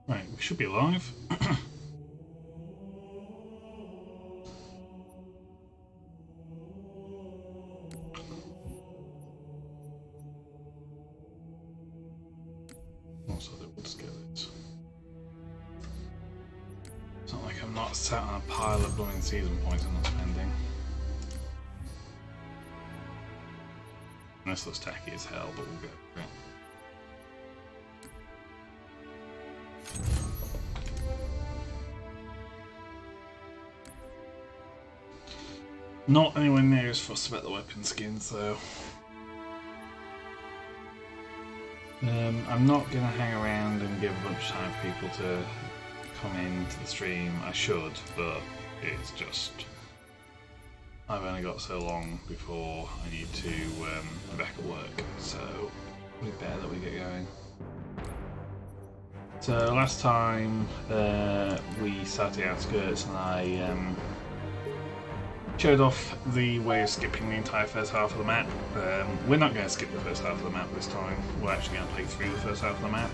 Right, we should be live. Also, we'll just get this. It's not like I'm not sat on a pile of blooming season points I'm not spending. And this looks tacky as hell, but we'll get over it. Not anywhere near as fussed about the weapon skins though. I'm not going to hang around and give a bunch of time for people to come into the stream. I should, but it's just... I've only got so long before I need to be back at work, so we better that we get going. So last time we started Outskirts and I showed off the way of skipping the entire first half of the map. We're not going to skip the first half of the map this time. We're actually going to play through the first half of the map.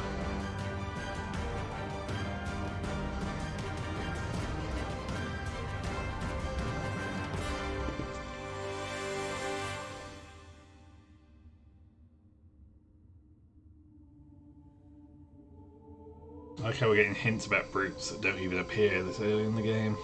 I like how we're getting hints about brutes that don't even appear this early in the game.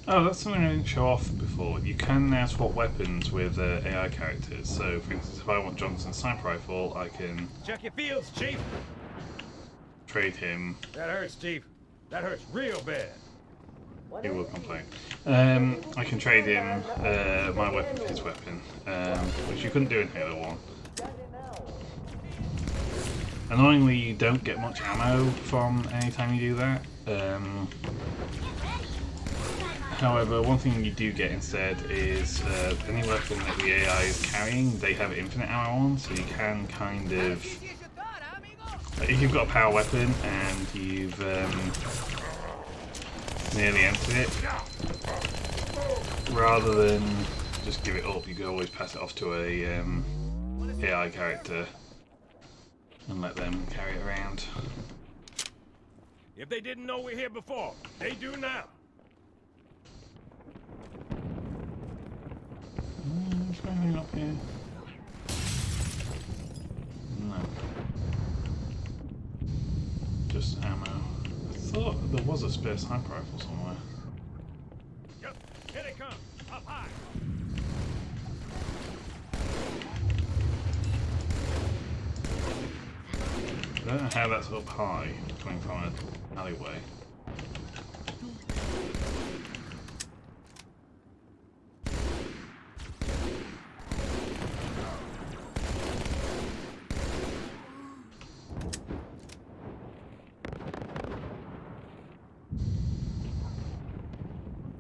Oh, that's something I didn't show off before. You can now swap weapons with AI characters. So, for instance, if I want Johnson's sniper rifle, I can... Check your fields, Chief! Trade him. That hurts, Chief. That hurts real bad. He will complain. I can trade him my weapon for his weapon, which you couldn't do in Halo 1. Annoyingly, you don't get much ammo from any time you do that. However, one thing you do get instead is any weapon that the AI is carrying, they have infinite ammo on, so you can kind of... If you've got a power weapon and you've nearly emptied it, rather than just give it up, you can always pass it off to a AI character and let them carry it around. If they didn't know we're here before, they do now. Is there anything up here? No. Just ammo. I thought there was a spare sniper rifle somewhere. Yep, here they come. Up high. I don't know how that's up high, coming from an alleyway.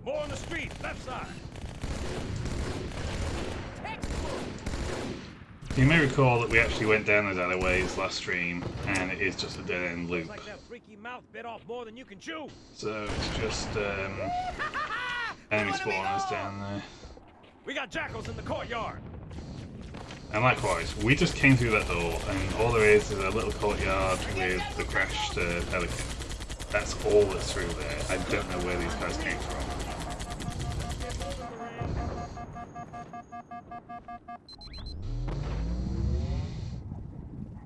More on the street, left side. You may recall that we actually went down those alleyways last stream, and it is just a dead-end loop. Like that freaky mouth bit off more than you can chew. So it's just enemy spawners down there. We got jackals in the courtyard. And likewise, we just came through that door, and all there is a little courtyard with the crashed pelican. That's all that's through there. I don't know where these guys came from.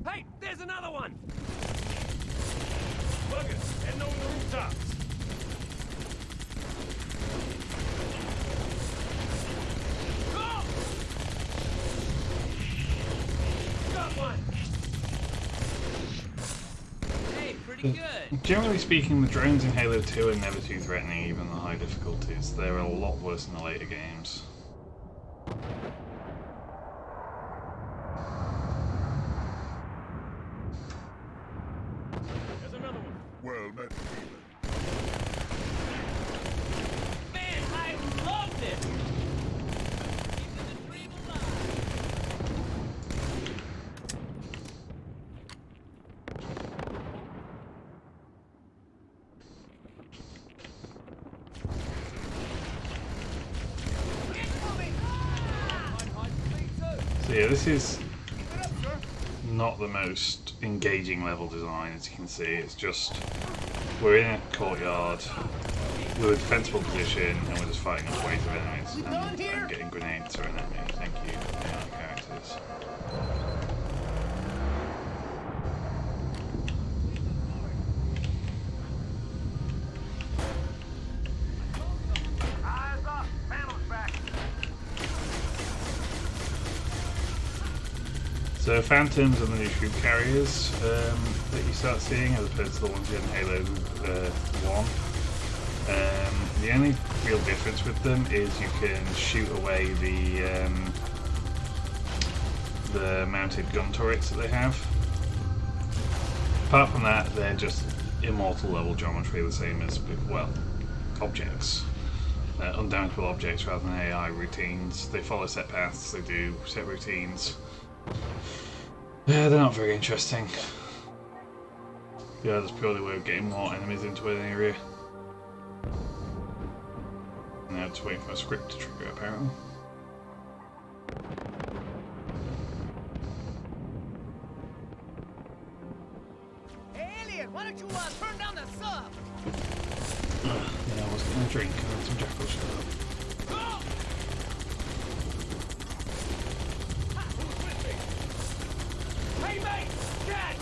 Hey, there's another one! Buggers, heading over the rooftops. Go! Got one! Hey, pretty good. Generally speaking, the drones in Halo 2 are never too threatening, even the high difficulties. They're a lot worse in the later games. So yeah, this is not the most engaging level design, as you can see. It's just we're in a courtyard, we're in a defensible position, and we're just fighting off waves of enemies and getting grenades thrown at me. Thank you, characters. So Phantoms are the new troop carriers that you start seeing, as opposed to the ones you had in Halo 1. The only real difference with them is you can shoot away the mounted gun turrets that they have. Apart from that, they're just immortal level geometry, the same as with, well, objects. Undamagable objects rather than AI routines. They follow set paths, they do set routines. Yeah, they're not very interesting. Yeah, that's purely a way of getting more enemies into an area. Now just waiting for a script to trigger, apparently. Hey, Alien, why don't you turn down the sub? Yeah, I was getting a drink and then some jackals showed up. Hey, mate! Catch!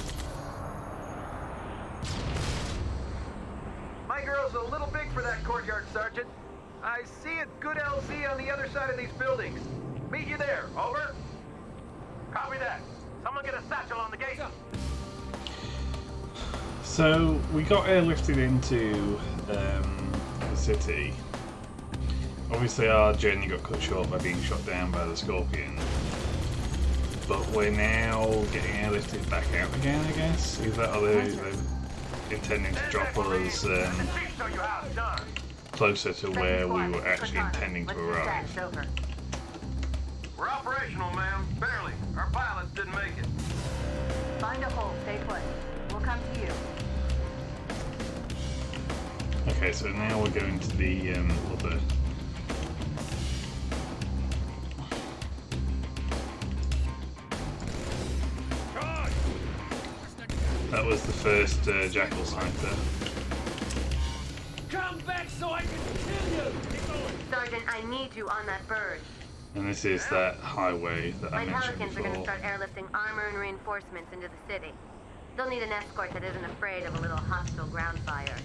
My girl's a little big for that courtyard, Sergeant. I see a good LZ on the other side of these buildings. Meet you there. Over. Copy that. Someone get a satchel on the gate. So we got airlifted into the city. Obviously our journey got cut short by being shot down by the Scorpion. But we're now getting airlifted back out again, I guess? Is that, are they intending to drop us closer to where we were actually intending to arrive? We're operational, ma'am. Barely. Our pilots didn't make it. Find a hole, stay put. We'll come to you. Okay, so now we're going to the other... That was the first jackal site there. Come back so I can kill you! Keep going! Sergeant, I need you on that bird. And this is that highway that I My mentioned Pelicans are going to before. start airlifting armor and reinforcements into the city. They'll need an escort that isn't afraid of a little hostile ground fire.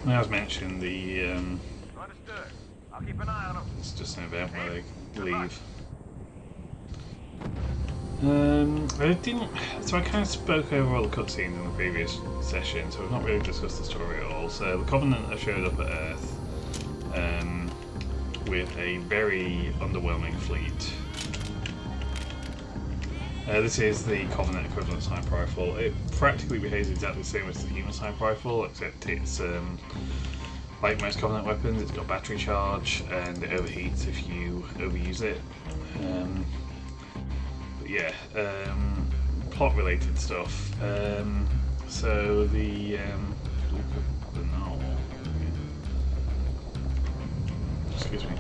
As mentioned, the Understood. I'll keep an eye on them. it's just an event where they leave. I didn't. So I kind of spoke over all the cutscenes in the previous session, so we've not really discussed the story at all. So the Covenant have showed up at Earth with a very underwhelming fleet. This is the Covenant equivalent sniper rifle. It practically behaves exactly the same as the human sniper rifle, except it's like most Covenant weapons, it's got battery charge and it overheats if you overuse it. But yeah, plot related stuff. So the excuse me.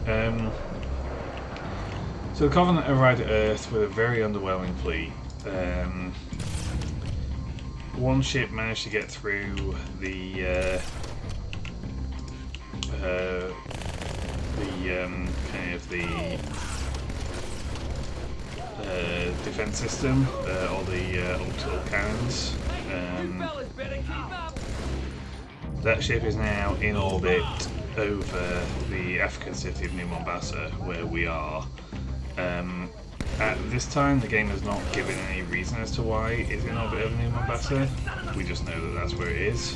So the Covenant arrived at Earth with a very underwhelming fleet. One ship managed to get through the kind of the defense system, or the orbital cannons. That ship is now in orbit over the African city of New Mombasa, where we are. At this time, the game has not given any reason as to why it's in orbit over New Mombasa. We just know that that's where it is.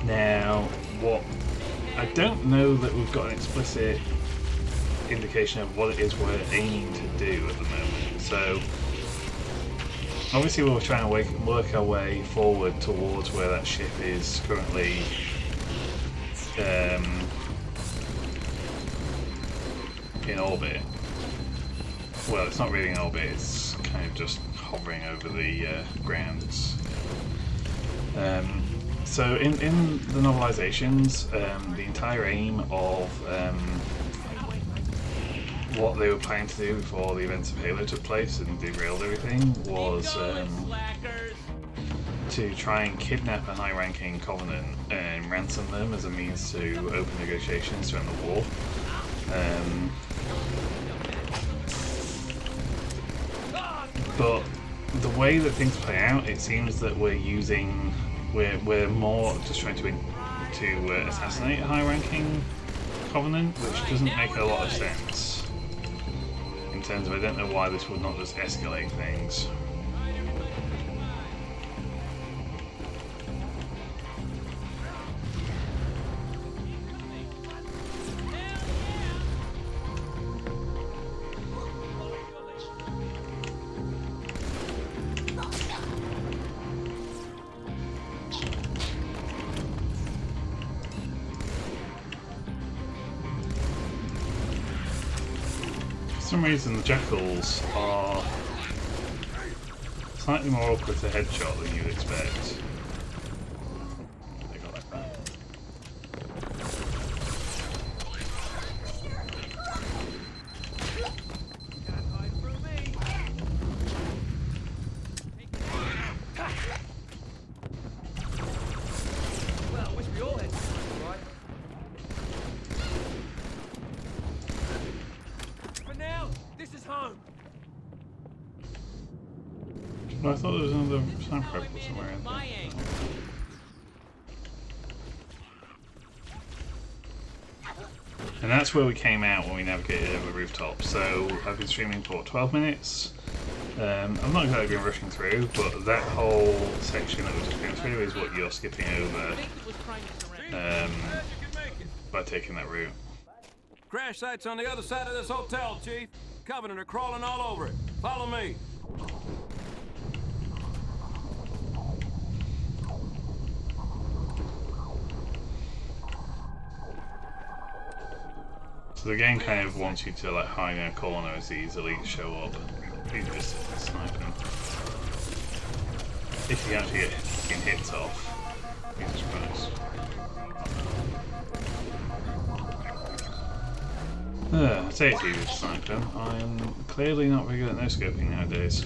Now, what I don't know that we've got an explicit indication of what it is we're aiming to do at the moment. So, obviously, we're trying to work our way forward towards where that ship is currently. In orbit. Well, it's not really in orbit, it's kind of just hovering over the ground. So in the novelizations, the entire aim of what they were planning to do before the events of Halo took place and derailed everything was to try and kidnap a high-ranking Covenant and ransom them as a means to open negotiations during the war. But the way that things play out, it seems that we're more just trying to assassinate a high-ranking Covenant, which doesn't make a lot of sense. In terms of, I don't know why this would not just escalate things. For some reason the jackals are slightly more awkward to headshot than you'd expect. They got like that. Well, I wish we all had right? For now, this is home. Well, I thought there was another sniper rifle somewhere in there. And that's where we came out when we navigated over the rooftop. So I've been streaming for 12 minutes. I've not exactly been rushing through, but that whole section that we've just been through is what you're skipping over by taking that route. Crash site's on the other side of this hotel, Chief. Covenant are crawling all over it. Follow me. So the game kind of wants you to like hide in a corner as these elites show up. You can just snipe them. If you actually get fucking hits off. Jesus Christ. I say it's easy to snipe them. I'm clearly not very good at no-scoping nowadays.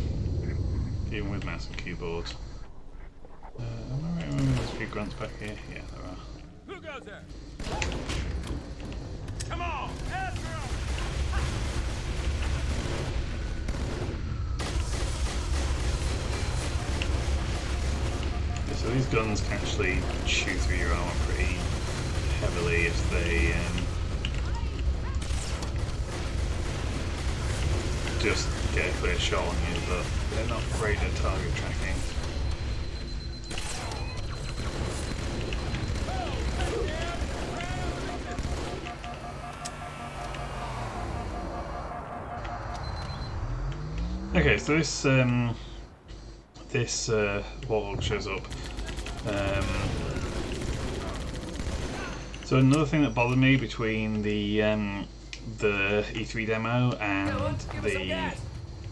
Even with mouse and keyboard. Am I right remembering there's a few grunts back here? Yeah, there are. Who goes there? Come on, Astro! So these guns can actually shoot through your armor pretty heavily if they just get a clear shot on you, but they're not great at target tracking. Okay, so this warthog shows up. So another thing that bothered me between the E3 demo and the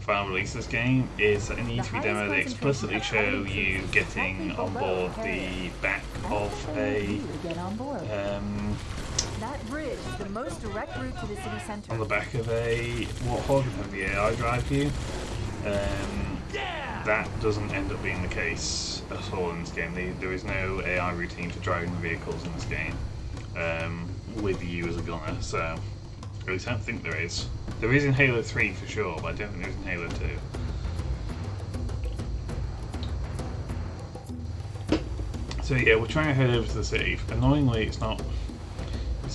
final release of this game is that in the E3 demo they explicitly show you getting on board the back of a that bridge is the most direct route to the city center. on the back of a warthog and have the AI drive you. That doesn't end up being the case at all in this game. There is no AI routine for driving the vehicles in this game with you as a gunner, so at least I don't think there is. There is in Halo 3 for sure, but I don't think there is in Halo 2. So yeah, we're trying to head over to the city. Annoyingly, it's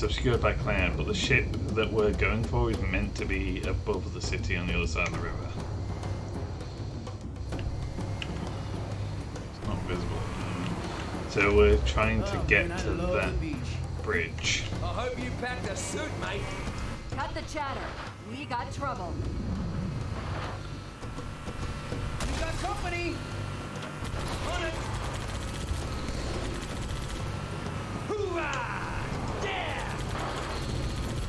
obscured by cloud, but the ship that we're going for is meant to be above the city on the other side of the river. It's not visible. So we're trying to get to that bridge. I hope you packed a suit, mate. Cut the chatter. We got trouble. You got company. On it. Hoorah! Yeah!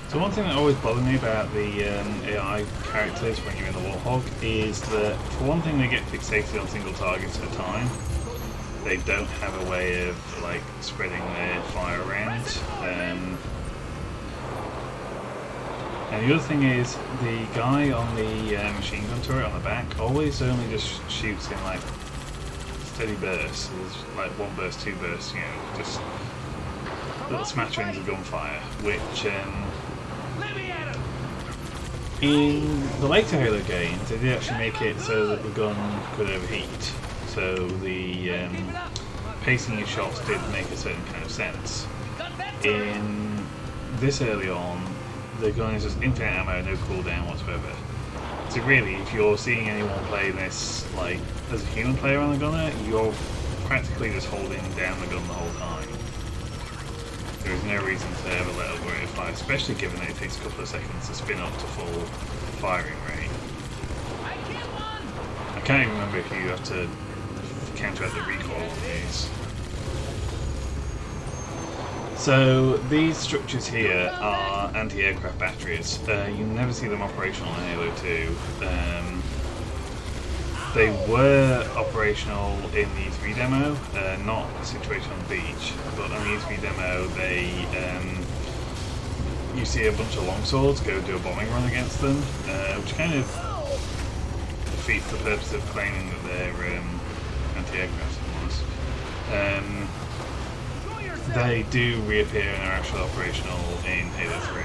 So one thing that always bothered me about the AI characters when you're in the Warthog is that, for one thing, they get fixated on single targets at a time. they don't have a way of like spreading their fire around. And the other thing is, the guy on the machine gun turret on the back always only just shoots in like steady bursts. There's like one burst, two bursts, you know, just little smatterings of gunfire, which in the later Halo games they did actually make it so that the gun could overheat. So the pacing your shots did make a certain kind of sense. In this early on, the gun is just infinite ammo, no cooldown whatsoever. So really, if you're seeing anyone play this like as a human player on the gunner, you're practically just holding down the gun the whole time. There is no reason to ever let a rate of fire, especially given that it takes a couple of seconds to spin up to full firing rate. I can't even remember if you have to counteract the recoil on these. So these structures here are anti-aircraft batteries. You never see them operational in Halo 2. They were operational in the E3 demo, not the situation on the beach, but on the E3 demo they you see a bunch of longswords go do a bombing run against them, which kind of defeats the purpose of claiming that they're anti-aircraft almost. They do reappear and are actually operational in Halo 3.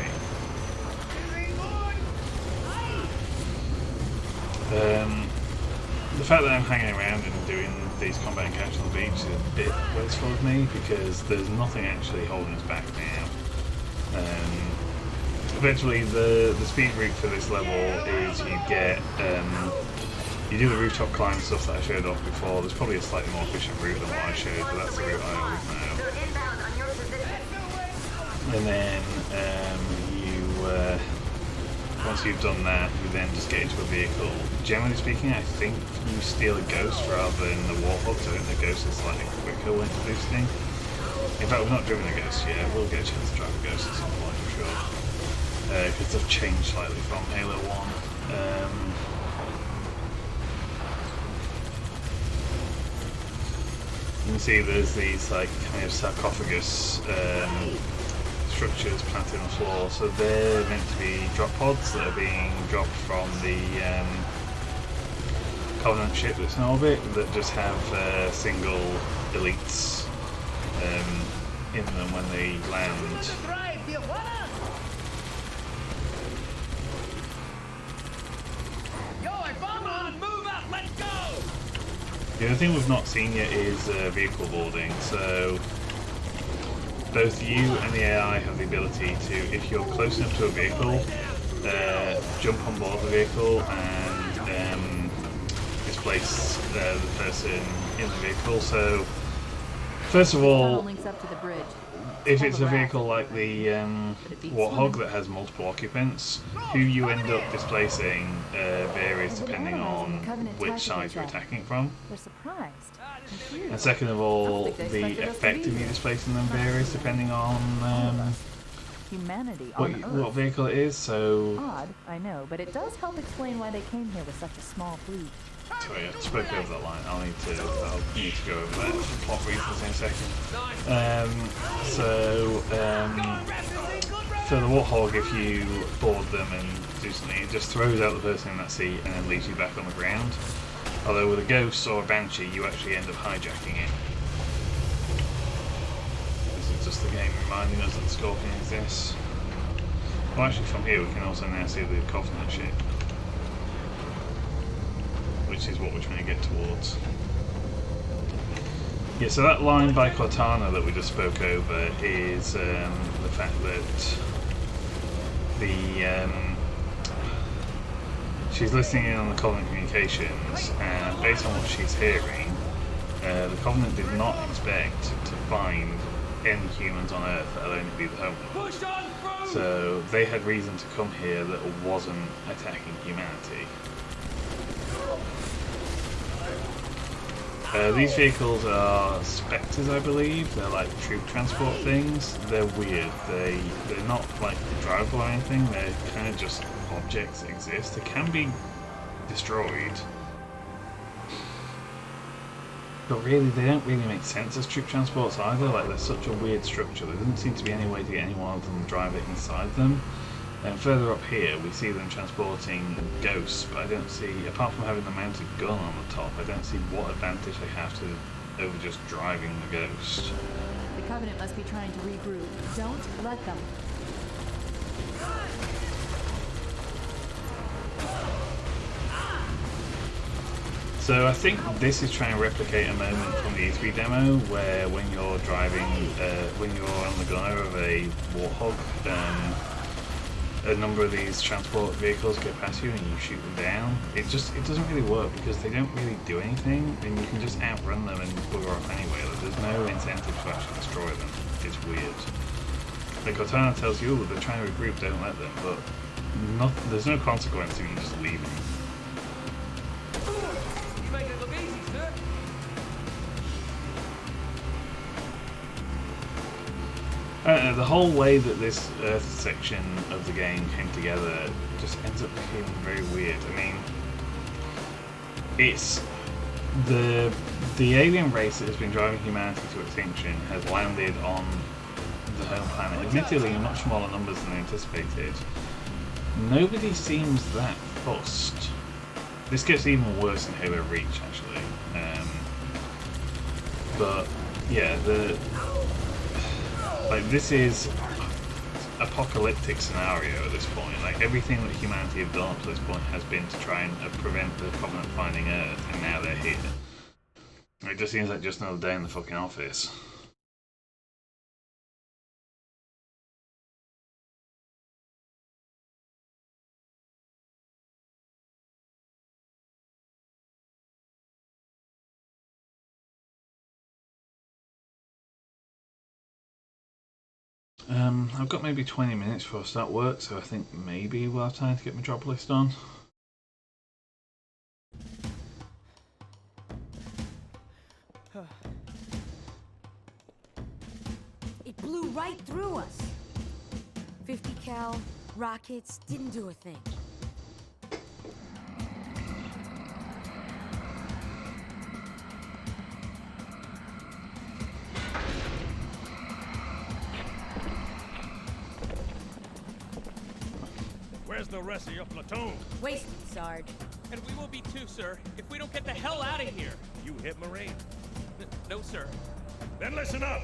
The fact that I'm hanging around and doing these combat encounters on the beach is a bit wasteful of me, because there's nothing actually holding us back now. Eventually, the speed route for this level is you get you do the rooftop climb stuff that I showed off before. There's probably a slightly more efficient route than what I showed, but that's the route I always know. And then once you've done that, you then just get into a vehicle. Generally speaking, I think you steal a Ghost rather than the Warthog, so I think the Ghost is slightly quicker when boosting. In fact, we've not driven a Ghost yet. We'll get a chance to drive a Ghost at some point, I'm sure. Because they've changed slightly from Halo 1. You can see there's these like kind of sarcophagus structures planted on the floor, so they're meant to be drop pods that are being dropped from the Covenant ship that's in orbit, that just have single elites in them when they land. The other thing we've not seen yet is vehicle boarding, so both you and the AI have the ability to, if you're close enough to a vehicle, jump on board the vehicle and displace the person in the vehicle. So, first of all, if it's a vehicle like the Warthog that has multiple occupants, who you end up displacing varies depending on which side you're attacking from. And second of all, the effect of you displacing them varies depending on what vehicle it is. So odd, I know, but it does help explain why they came here with such a small fleet. Sorry, I spoke over that line. I'll need to go over that for plot reasons in a second. For the Warthog, if you board them and do something, it just throws out the person in that seat and then leaves you back on the ground. Although with a Ghost or a Banshee, you actually end up hijacking it. This is just the game reminding us that the Scorpion exists. Well, actually from here we can also now see the Covenant ship, which is what we're trying to get towards. Yeah, so that line by Cortana that we just spoke over is the fact that she's listening in on the Covenant communications, and based on what she's hearing, the Covenant did not expect to find any humans on Earth, let alone be the homeworld. So they had reason to come here that wasn't attacking humanity. These vehicles are Spectres, I believe. They're like troop transport things. They're weird. They're not like drivable or anything. They're kind of just objects that exist. They can be destroyed. But really, they don't really make sense as troop transports either. Like, they're such a weird structure. There doesn't seem to be any way to get any one of them to drive it inside them. And further up here, we see them transporting ghosts, but I don't see, apart from having the mounted gun on the top, I don't see what advantage they have to over just driving the ghost. The Covenant must be trying to regroup. Don't let them. So I think this is trying to replicate a moment from the E3 demo where when you're driving, when you're on the gunner of a Warthog, a number of these transport vehicles go past you and you shoot them down. It doesn't really work because they don't really do anything, and you can just outrun them and bugger off anyway. Like, there's no incentive to actually destroy them. It's weird. Like Cortana tells you, oh, they're trying to regroup, don't let them, but there's no consequence if you just leave them. You make it look easy, sir. The whole way that this Earth section of the game came together just ends up feeling very weird. I mean, it's the alien race that has been driving humanity to extinction has landed on the home planet, admittedly in much smaller numbers than anticipated. Nobody seems that fussed. This gets even worse in Halo Reach, actually. But yeah, this is apocalyptic scenario at this point. Like, everything that humanity have done up to this point has been to try and prevent the Covenant finding Earth, and now they're here. It just seems like just another day in the fucking office. I've got maybe 20 minutes before I start work, so I think maybe we'll have time to get Metropolis done. It blew right through us. 50 cal rockets didn't do a thing. Where's the rest of your platoon? Wasted, Sarge. And we will be too, sir, if we don't get the hell out of here. You hit Marine? No, sir. Then listen up.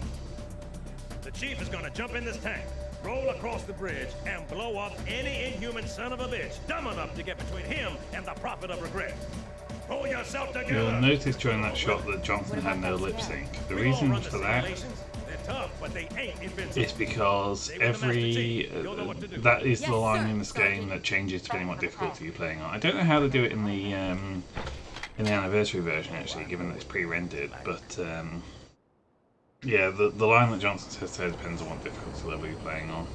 The chief is gonna jump in this tank, roll across the bridge, and blow up any inhuman son of a bitch dumb enough to get between him and the prophet of regret. Pull yourself together. You'll notice during that shot that Johnson had no lip sync. The reason for that is because that is the line in this game that changes depending what difficulty you're playing on. I don't know how they do it in the anniversary version, actually, given that it's pre-rendered, but yeah, the line that Johnson says there depends on what difficulty level you're playing on.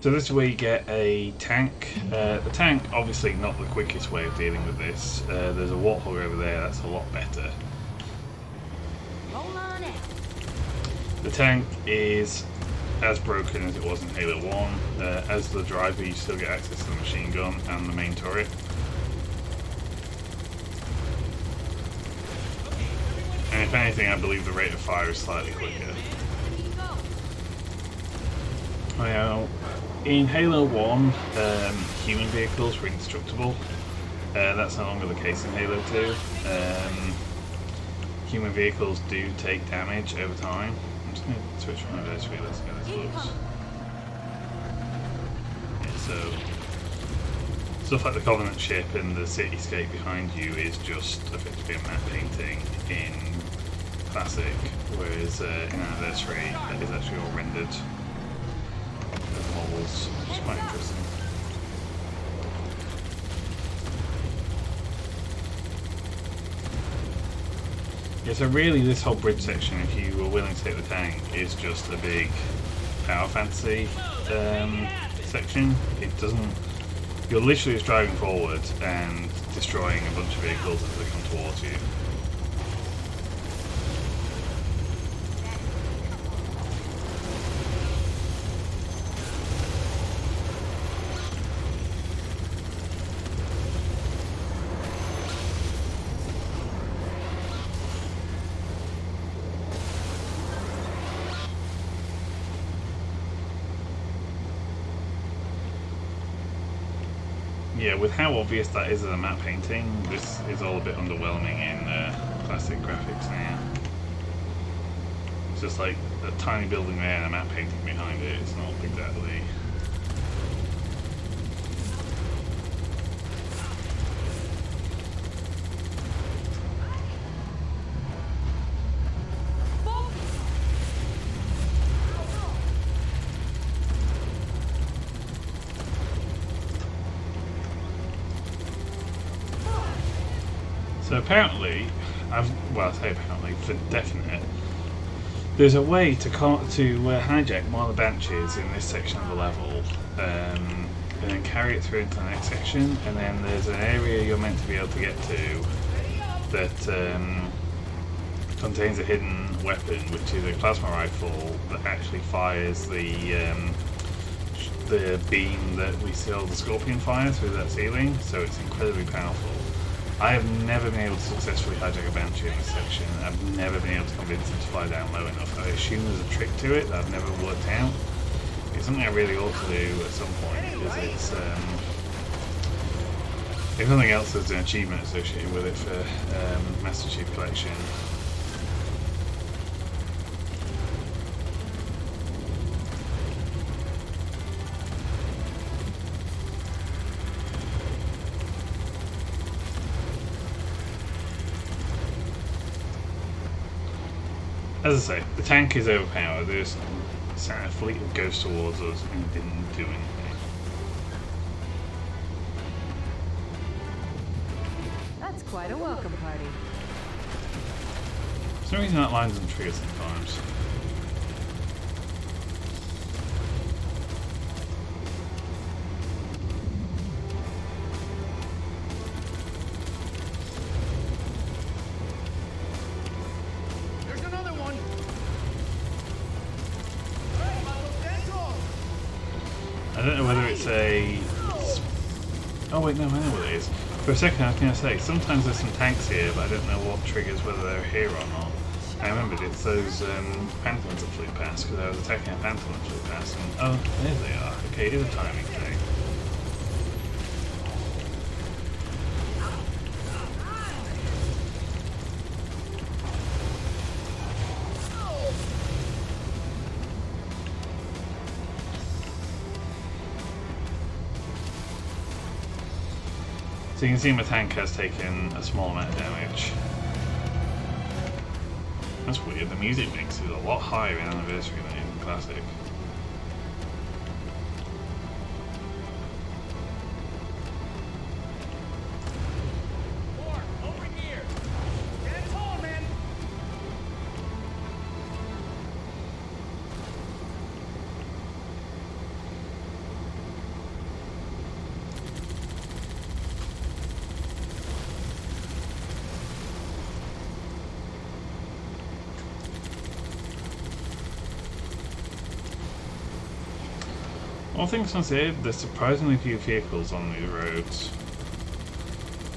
So this is where you get a tank. The tank, obviously not the quickest way of dealing with this. There's a Warthog over there, that's a lot better. Hold on in. The tank is as broken as it was in Halo 1. As the driver, you still get access to the machine gun and the main turret. And if anything, I believe the rate of fire is slightly quicker. In Halo 1, human vehicles were indestructible. That's no longer the case in Halo 2. Human vehicles do take damage over time. I'm just going to switch from anniversary, let's get this looks. Yeah, so stuff like the Covenant ship and the cityscape behind you is just effectively a map painting in Classic, whereas in Anniversary it is actually all rendered as models, which is quite interesting. Yeah, so really this whole bridge section, if you were willing to take the tank, is just a big power fantasy section. It doesn't... You're literally just driving forward and destroying a bunch of vehicles as they come towards you. Yeah, with how obvious that is as a map painting, this is all a bit underwhelming in classic graphics now. It's just like a tiny building there and a map painting behind it. It's not exactly... So apparently, I say apparently, for definite, there's a way to hijack one of the benches in this section of the level, and then carry it through into the next section, and then there's an area you're meant to be able to get to that contains a hidden weapon, which is a plasma rifle that actually fires the beam that we see all the Scorpion fire through that ceiling, so it's incredibly powerful. I have never been able to successfully hijack a Banshee in this section. I've never been able to convince it to fly down low enough. I assume there's a trick to it that I've never worked out. It's something I really ought to do at some point, because it's, if nothing else, there's an achievement associated with it for Master Chief Collection. As I say, the tank is overpowered. There's a fleet of ghosts towards us and didn't do anything. That's quite a welcome party. For some reason that line doesn't trigger sometimes. I don't know whether it's a... Oh wait, no, I know what it is. For a second I was going to say, sometimes there's some tanks here, but I don't know what triggers whether they're here or not. I remembered it's those phantoms that flew past, because I was attacking a phantom that flew past, and oh, there they are. Okay, it is a timing thing. So you can see my tank has taken a small amount of damage. That's weird, the music mix is a lot higher in Anniversary than in Classic. Over here! Get on, man! All things considered, there's surprisingly few vehicles on these roads.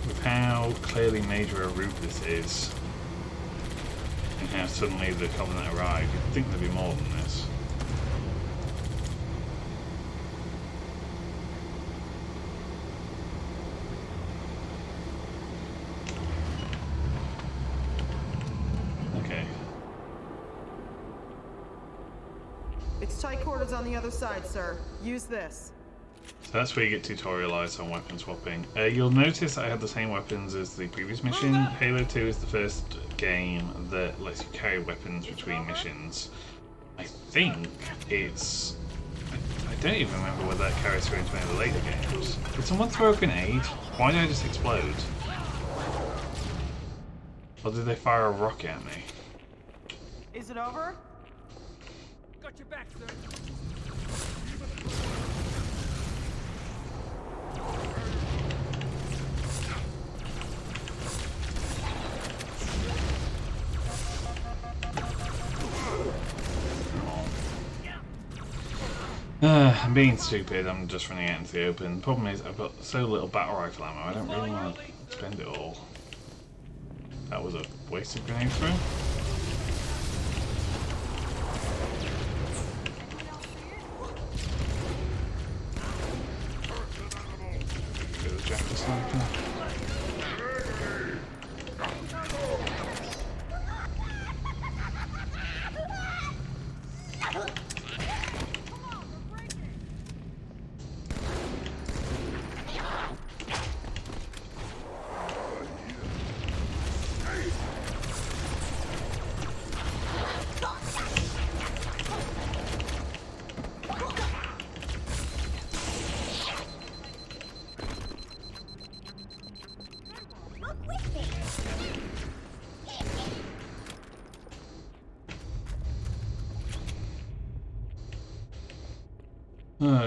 With how clearly major a route this is, and how suddenly the Covenant arrived, you'd think there'd be more than this. Okay. It's tight quarters on the other side, sir. Use this. So that's where you get tutorialized on weapon swapping. You'll notice I had the same weapons as the previous mission. Halo 2 is the first game that lets you carry weapons between missions. I think it's... I don't even remember whether that carries through into any of the later games. Did someone throw a grenade? Why did I just explode? Or did they fire a rocket at me? Is it over? Got your back, sir. I'm being stupid, I'm just running out into the open. The problem is I've got so little battle rifle ammo, I don't really want to spend it all. That was a wasted grenade throw. sniper.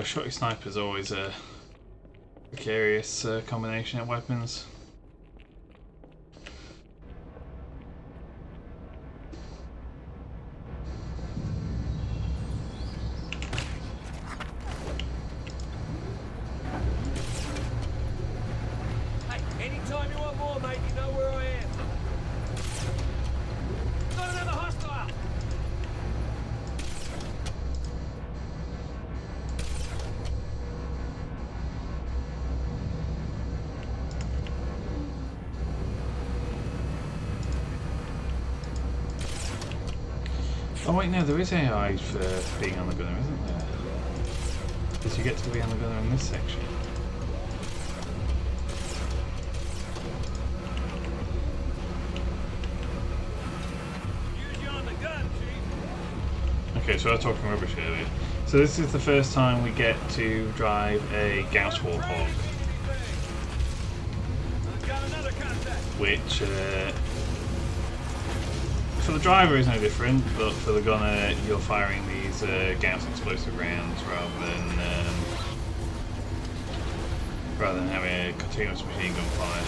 Shotty sniper is always a precarious combination of weapons. Hey, anytime you want more, mate, you know where I am. Got another hostile! Oh wait, no, there is AI for being on the gunner, isn't there? Because you get to be on the gunner in this section. Use you on the gun, Chief. Okay, so I was talking rubbish earlier. So this is the first time we get to drive a Gauss Warthog, Got another contact. which for the driver is no different, but for the gunner you're firing these Gauss explosive rounds rather than having a continuous machine gun fire.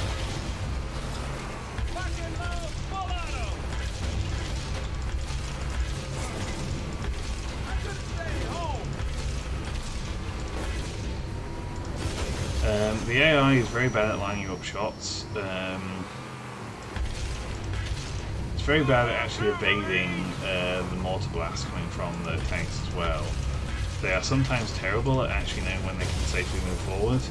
Fucking low, full auto. I couldn't stay home. The AI is very bad at lining up shots. It's very bad at actually evading the mortar blasts coming from the tanks as well. They are sometimes terrible at actually knowing when they can safely move forward.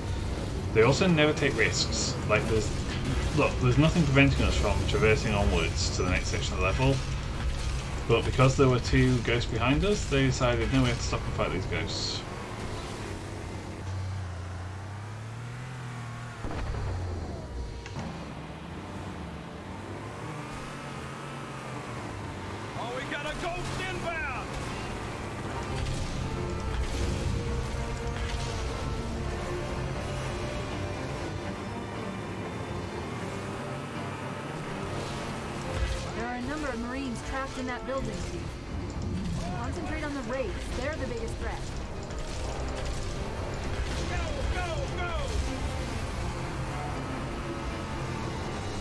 They also never take risks. Like there's nothing preventing us from traversing onwards to the next section of the level. But because there were two ghosts behind us, they decided no, we have to stop and fight these ghosts. Oh, we got a ghost inbound. There are a number of Marines trapped in that building, Chief. Concentrate on the raids. They're the biggest threat. Go, go, go.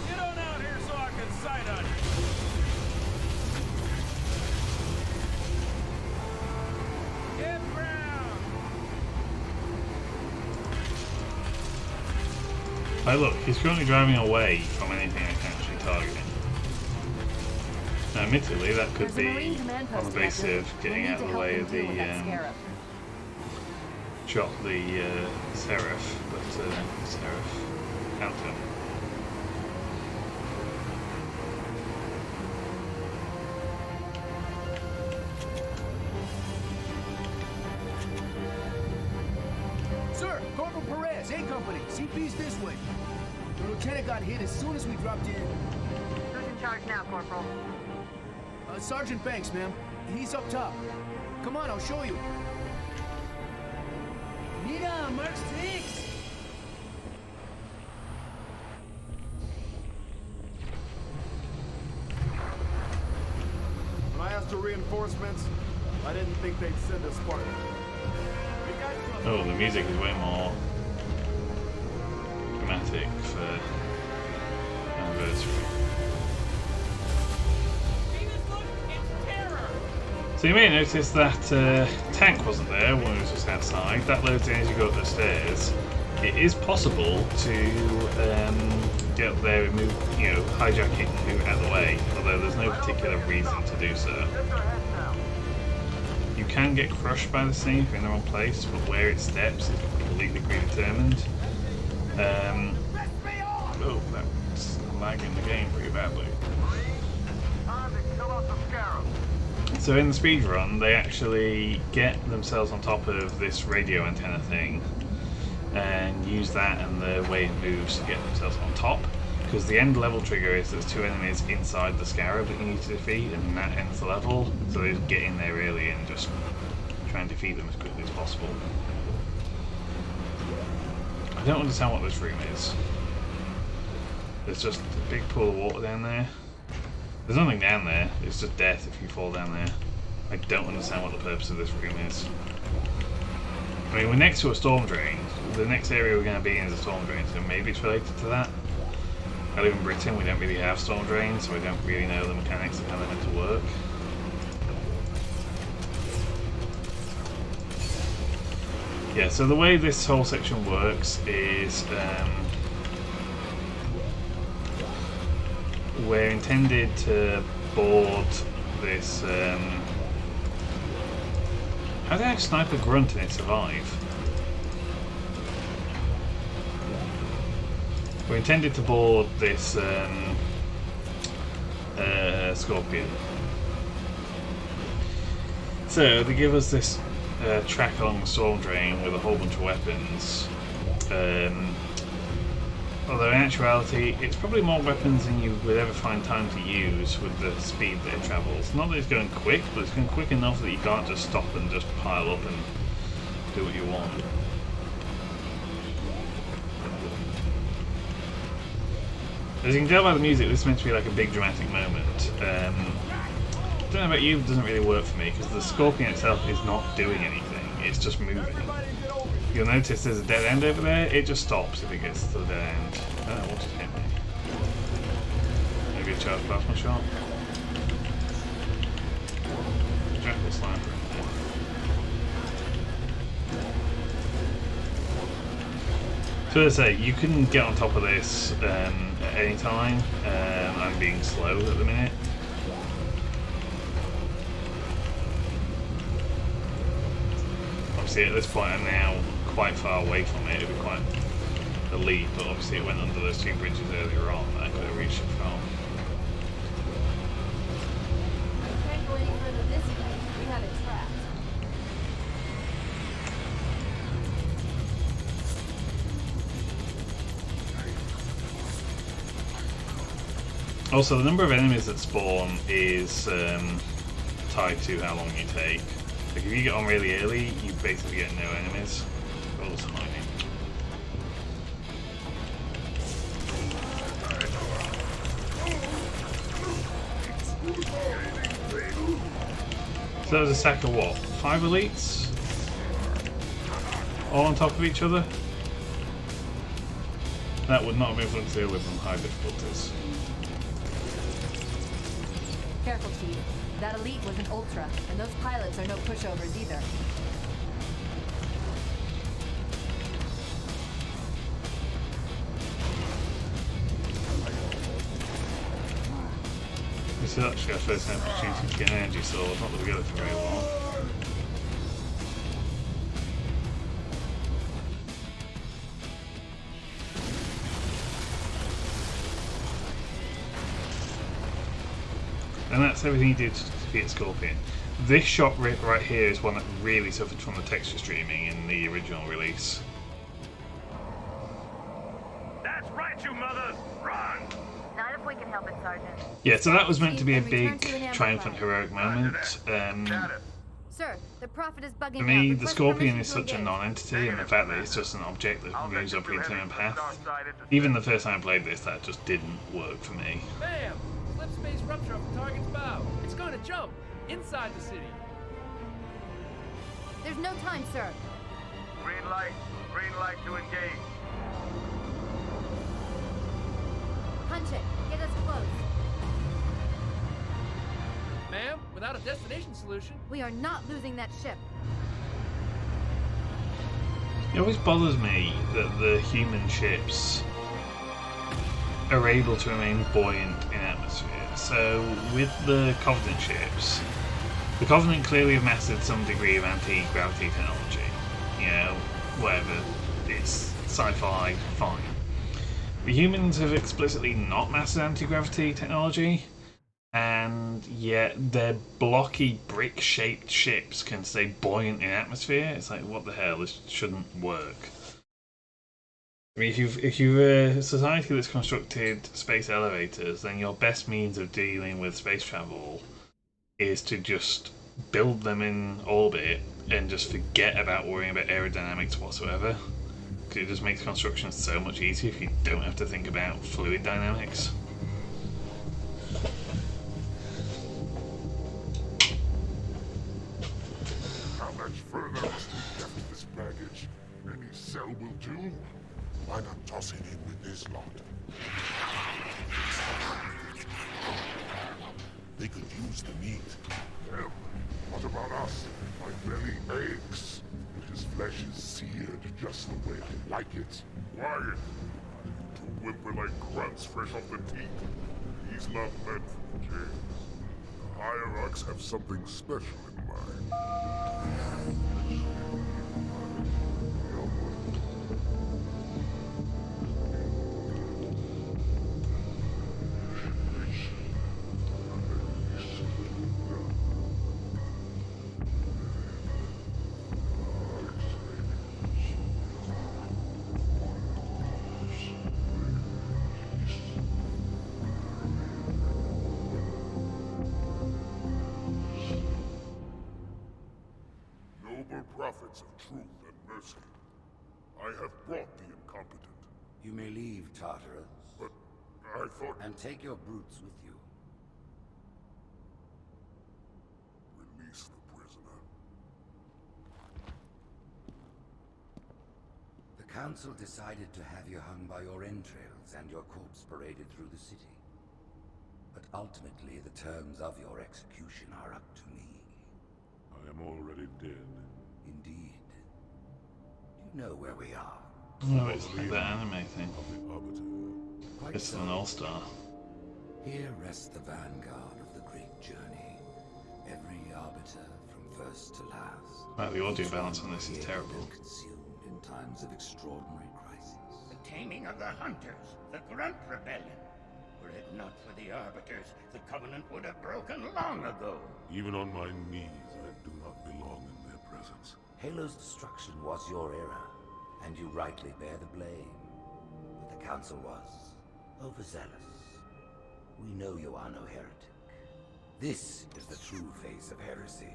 Get on out here so I can sight on you. Get round. Hey look, he's currently driving away from anything I can actually target him. Now, admittedly, that could There's a be Marine command on the post basis active. of We'll getting need out to of the help way them of deal with that the scarab. shot the Seraph, but Seraph can't tell. Sir, Corporal Perez, A Company. CP's this way. The lieutenant got hit as soon as we dropped in. Who's in charge now, Corporal? Sergeant Banks, ma'am. He's up top. Come on, I'll show you. Mira, Mark 6! When I asked for reinforcements, I didn't think they'd send a Spartan. Oh, the music is way more dramatic for anniversary. So you may notice that tank wasn't there when it was just outside. That loads in as you go up the stairs. It is possible to get up there and move, hijack it and move it out of the way, although there's no particular reason to do so. You can get crushed by the thing if you're in the wrong place, but where it steps is completely predetermined. Oh, that's lagging the game pretty badly. So in the speedrun, they actually get themselves on top of this radio antenna thing and use that and the way it moves to get themselves on top. Because the end level trigger is there's 2 enemies inside the scarab that you need to defeat, and that ends the level. So they just get in there early and just try and defeat them as quickly as possible. I don't understand what this room is. There's just a big pool of water down there. There's nothing down there, it's just death if you fall down there. I don't understand what the purpose of this room is. I mean, we're next to a storm drain. The next area we're going to be in is a storm drain, so maybe it's related to that. I live in Britain, we don't really have storm drains, so I don't really know the mechanics of how they're meant to work. Yeah, so the way this whole section works is we're intended to board this. How did I snipe a grunt and it survive? We're intended to board this scorpion. So they give us this track along the storm drain with a whole bunch of weapons. Although in actuality, it's probably more weapons than you would ever find time to use with the speed that it travels. Not that it's going quick, but it's going quick enough that you can't just stop and just pile up and do what you want. As you can tell by the music, this is meant to be like a big dramatic moment. I don't know about you, it doesn't really work for me because the scorpion itself is not doing anything, it's just moving. You'll notice there's a dead end over there, it just stops if it gets to the dead end. Oh, what just hit me? Maybe a charge plasma shot? Jackal sniper in there. So as I say, you can get on top of this at any time. I'm being slow at the minute. Obviously at this point I'm now quite far away from it, it would be quite a leap, but obviously it went under those 2 bridges earlier on that I could have reached it from. We can't go any further this way. We have it trapped. Also, the number of enemies that spawn is tied to how long you take. Like if you get on really early, you basically get no enemies. All the time. So that was a sack of what? 5 elites? All on top of each other? That would not have been fun to deal with on high difficulties. Careful, Chief. That elite was an ultra, and those pilots are no pushovers either. This is actually our first opportunity to get an energy sword, not that we get it for very long. And that's everything you did to defeat Scorpion. This shot right here is one that really suffered from the texture streaming in the original release. That's right, you mothers! Run! Not if we can help it, Sergeant. Yeah, so that was meant to be a big, triumphant, heroic moment. Sir, the Prophet is bugging For me, out. the Scorpion is such a non-entity, and the fact that it's just an object that moves up a predetermined path. Even the first time I played this, that just didn't work for me. Bam! Slip space rupture of the target's bow. It's going to jump inside the city. There's no time, sir. Green light to engage. Punch it. Get us close. Ma'am, without a destination solution. We are not losing that ship. It always bothers me that the human ships are able to remain buoyant in atmosphere. So with the Covenant ships, the Covenant clearly have mastered some degree of anti-gravity technology. You know, whatever, it's sci-fi, fine. The humans have explicitly not mastered anti-gravity technology, and yet their blocky brick-shaped ships can stay buoyant in atmosphere. It's like, what the hell? This shouldn't work. I mean, if you're a society that's constructed space elevators, then your best means of dealing with space travel is to just build them in orbit and just forget about worrying about aerodynamics whatsoever. Because it just makes construction so much easier if you don't have to think about fluid dynamics. How much further must we lift this baggage? Any cell will do? Why not toss it in with this lot? They could use the meat. Them? What about us? My belly aches. His flesh is seared just the way I like it. Quiet! Two whimper-like grunts fresh off the teeth. He's not meant for James. The hierarchs have something special in mind. Prophets of truth and mercy. I have brought the incompetent. You may leave, Tartarus. But I thought... And take your brutes with you. Release the prisoner. The council decided to have you hung by your entrails and your corpse paraded through the city. But ultimately, the terms of your execution are up to me. I am already dead. Indeed. Do you know where we are? Oh, it's like that anime thing. It's an all-star. Here rests the vanguard of the great journey. Every arbiter from first to last. Wow, the audio balance on this is terrible. Consumed in times of extraordinary crisis. The taming of the hunters, the Grunt Rebellion. Were it not for the arbiters, the Covenant would have broken long ago. Even on my knees, I do not belong in their presence. Halo's destruction was your error, and you rightly bear the blame. But the Council was overzealous. We know you are no heretic. This is the true face of heresy,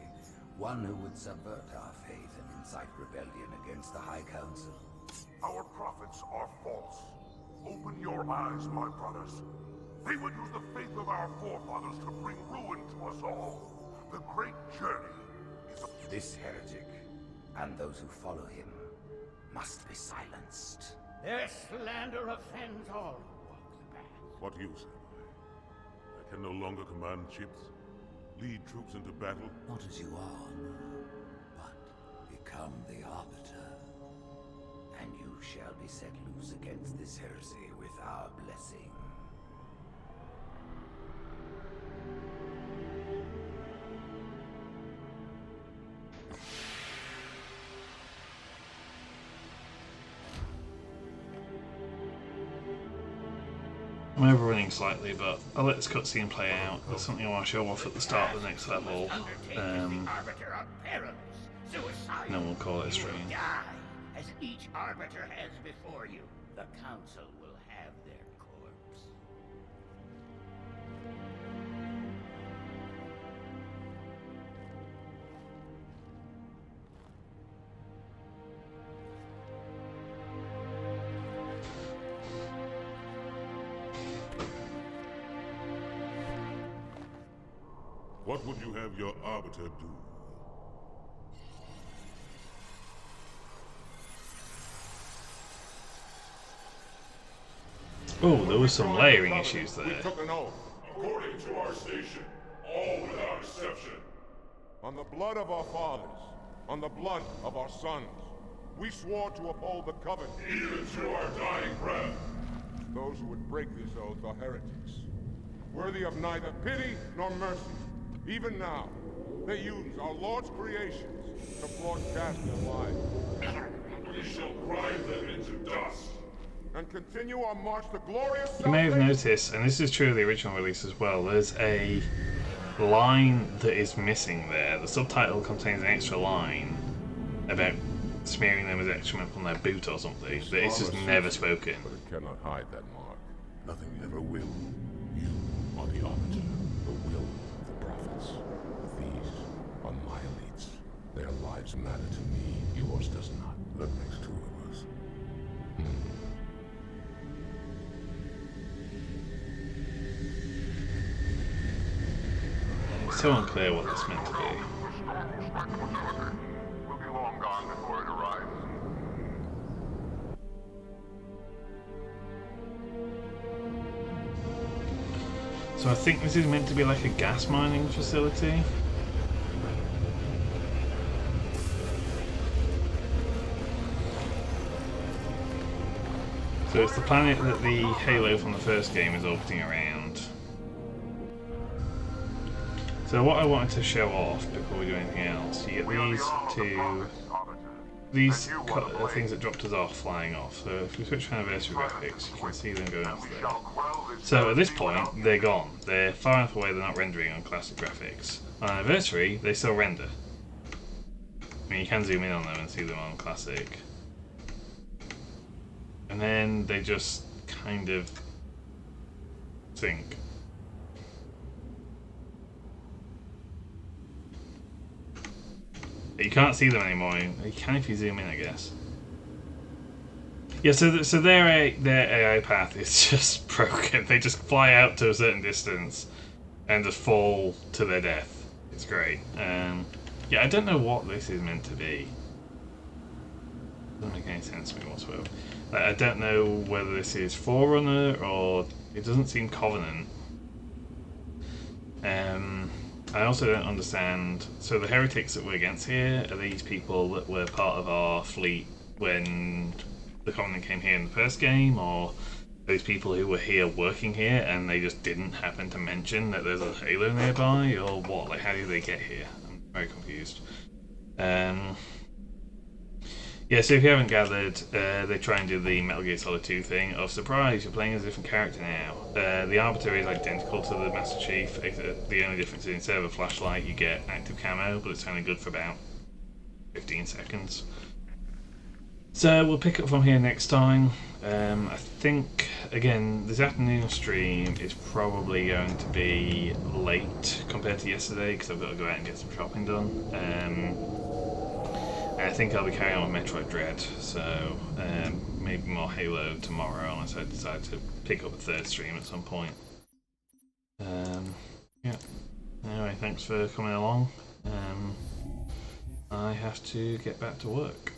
one who would subvert our faith and incite rebellion against the High Council. Our prophets are false. Open your eyes, my brothers. They would use the faith of our forefathers to bring ruin to us all. The great journey is... This heretic, and those who follow him, must be silenced. Their slander offends all who walk the path. What use have I? I can no longer command ships, lead troops into battle. Not as you are, no, but become the Arbiter. And you shall be set loose against this heresy with our blessing. I'm overrunning slightly, but I'll let this cutscene play out. There's something I want to show off at the start of the next level. And then we'll call it a stream. As each arbiter has before you, the council will have their corpse. What would you have your arbiter do? Oh, there was some layering issues there. We took an oath. According to our station, all without exception. On the blood of our fathers, on the blood of our sons, we swore to uphold the covenant. Even to our dying breath. Those who would break this oath are heretics, worthy of neither pity nor mercy. Even now, they use our Lord's creations to broadcast their lies. We shall grind them into dust. and continue our march to glorious You may have salvation. noticed, and this is true of the original release as well, there's a line that is missing there. The subtitle contains an extra line about smearing them as excrement on their boot or something, but it's just never spoken. But it cannot hide that mark. Nothing ever will. You are the arbiter, the will of the prophets. These are my elites. Their lives matter to me, yours does not. That makes two of us. It's so unclear what it's meant to be. We'll be long gone before it arrives. So I think this is meant to be like a gas mining facility. So it's the planet that the Halo from the first game is orbiting around. So what I wanted to show off before we do anything else, you get these things that dropped us off flying off. So if we switch to anniversary graphics, you can see them going off there. So at this point, they're gone. They're far enough away they're not rendering on classic graphics. On anniversary, they still render. I mean, you can zoom in on them and see them on classic. And then they just kind of sink. You can't see them anymore. You can if you zoom in, I guess. Yeah, so their AI path is just broken. They just fly out to a certain distance and just fall to their death. It's great. Yeah, I don't know what this is meant to be. Doesn't make any sense to me whatsoever. Like, I don't know whether this is Forerunner or it doesn't seem Covenant. I also don't understand. So the heretics that we're against here are these people that were part of our fleet when the Covenant came here in the first game, or those people who were here working here and they just didn't happen to mention that there's a Halo nearby, or what? Like, how did they get here? I'm very confused. Yeah, so if you haven't gathered, they try and do the Metal Gear Solid 2 thing of surprise, you're playing as a different character now. The Arbiter is identical to the Master Chief, except the only difference is instead of a flashlight you get active camo, but it's only good for about 15 seconds. So we'll pick up from here next time. I think, again, this afternoon stream is probably going to be late compared to yesterday because I've got to go out and get some shopping done. I think I'll be carrying on with Metroid Dread, so maybe more Halo tomorrow unless I decide to pick up a third stream at some point. Yeah. Anyway, thanks for coming along. I have to get back to work.